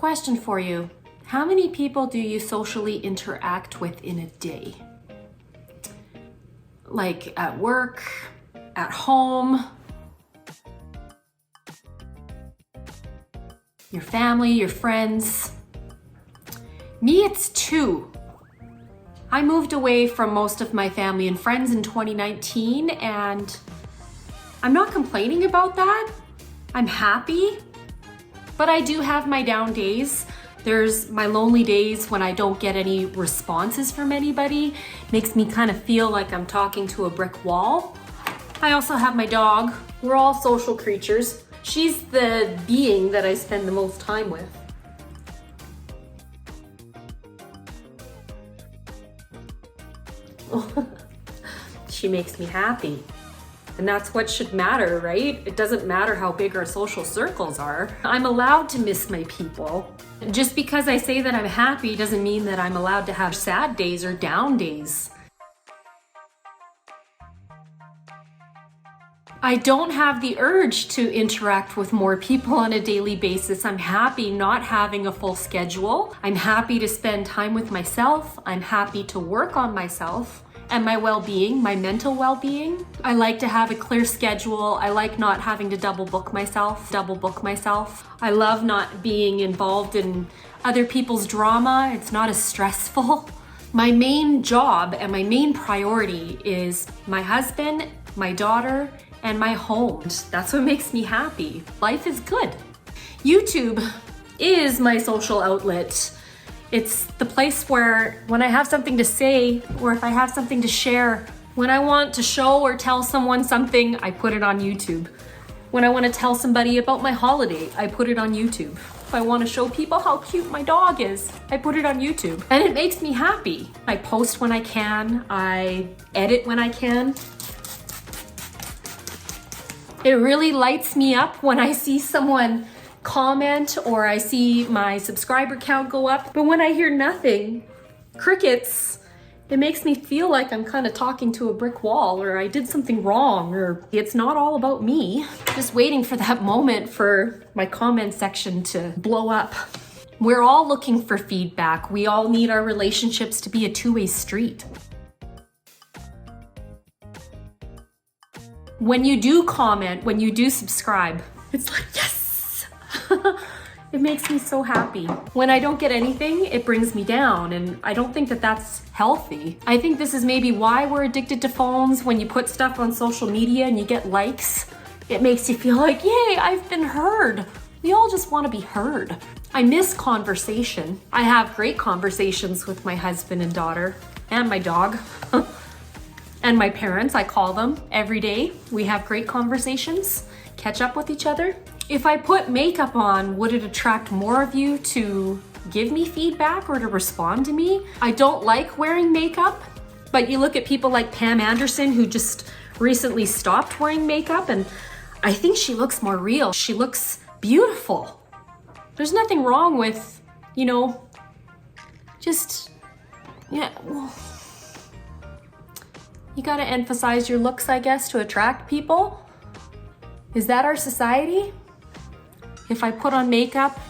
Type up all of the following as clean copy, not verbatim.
Question for you. How many people do you socially interact with in a day? Like at work, at home, your family, your friends? Me, it's 2. I moved away from most of my family and friends in 2019, and I'm not complaining about that. I'm happy, but I do have my down days. There's my lonely days when I don't get any responses from anybody. Makes me kind of feel like I'm talking to a brick wall. I also have my dog. We're all social creatures. She's the being that I spend the most time with. She makes me happy. And that's what should matter, right? It doesn't matter how big our social circles are. I'm allowed to miss my people. Just because I say that I'm happy doesn't mean that I'm allowed to have sad days or down days. I don't have the urge to interact with more people on a daily basis. I'm happy not having a full schedule. I'm happy to spend time with myself. I'm happy to work on myself and my well-being, my mental well-being. I like to have a clear schedule. I like not having to double book myself. I love not being involved in other people's drama. It's not as stressful. My main job and my main priority is my husband, my daughter, and my home. That's what makes me happy. Life is good. YouTube is my social outlet. It's the place where when I have something to say or if I have something to share, when I want to show or tell someone something, I put it on YouTube. When I want to tell somebody about my holiday, I put it on YouTube. If I want to show people how cute my dog is, I put it on YouTube. And it makes me happy. I post when I can. I edit when I can. It really lights me up when I see someone comment or I see my subscriber count go up. But when I hear nothing, crickets, it makes me feel like I'm kind of talking to a brick wall or I did something wrong or it's not all about me. Just waiting for that moment for my comment section to blow up. We're all looking for feedback. We all need our relationships to be a two-way street. When you do comment, when you do subscribe, it's like, yes! It makes me so happy. When I don't get anything, it brings me down, and I don't think that that's healthy. I think this is maybe why we're addicted to phones. When you put stuff on social media and you get likes, it makes you feel like, yay, I've been heard. We all just want to be heard. I miss conversation. I have great conversations with my husband and daughter, and my dog. And my parents, I call them every day. We have great conversations, catch up with each other. If I put makeup on, would it attract more of you to give me feedback or to respond to me? I don't like wearing makeup, but you look at people like Pam Anderson who just recently stopped wearing makeup and I think she looks more real. She looks beautiful. There's nothing wrong with, just, well, you gotta emphasize your looks, I guess, to attract people. Is that our society? If I put on makeup,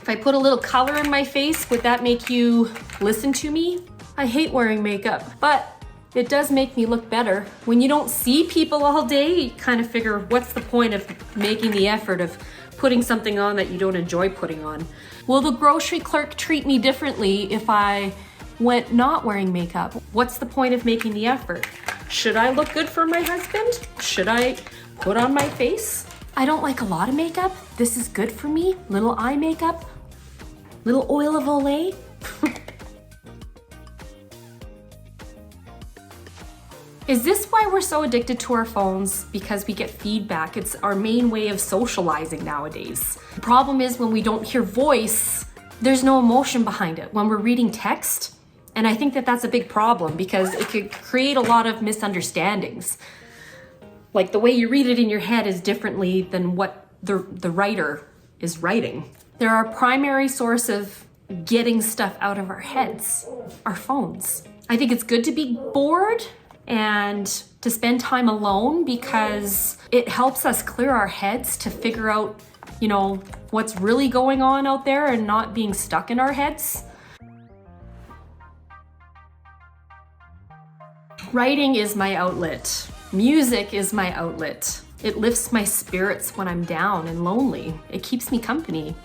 if I put a little color in my face, would that make you listen to me? I hate wearing makeup, but it does make me look better. When you don't see people all day, you kind of figure, what's the point of making the effort of putting something on that you don't enjoy putting on? Will the grocery clerk treat me differently if I went not wearing makeup? What's the point of making the effort? Should I look good for my husband? Should I put on my face? I don't like a lot of makeup. This is good for me. Little eye makeup, little oil of Olay. Is this why we're so addicted to our phones? Because we get feedback. It's our main way of socializing nowadays. The problem is when we don't hear voice, there's no emotion behind it. When we're reading text, and I think that that's a big problem because it could create a lot of misunderstandings. Like the way you read it in your head is differently than what the writer is writing. They're our primary source of getting stuff out of our heads, our phones. I think it's good to be bored and to spend time alone because it helps us clear our heads to figure out you know, what's really going on out there and not being stuck in our heads. Writing is my outlet. Music is my outlet. It lifts my spirits when I'm down and lonely. It keeps me company.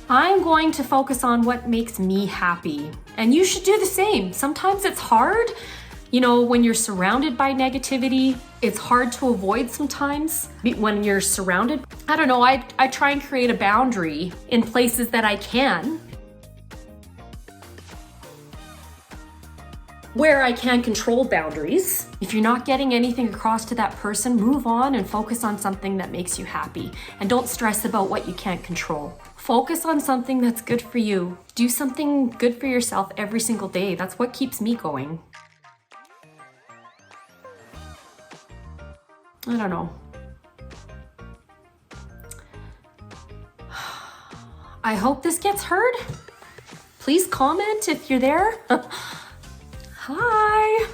I'm going to focus on what makes me happy. And you should do the same. Sometimes it's hard. You know, when you're surrounded by negativity, it's hard to avoid sometimes. When you're surrounded, I don't know, I try and create a boundary in places that I can, where I can control boundaries. If you're not getting anything across to that person, move on and focus on something that makes you happy. And don't stress about what you can't control. Focus on something that's good for you. Do something good for yourself every single day. That's what keeps me going. I don't know. I hope this gets heard. Please comment if you're there. Hi.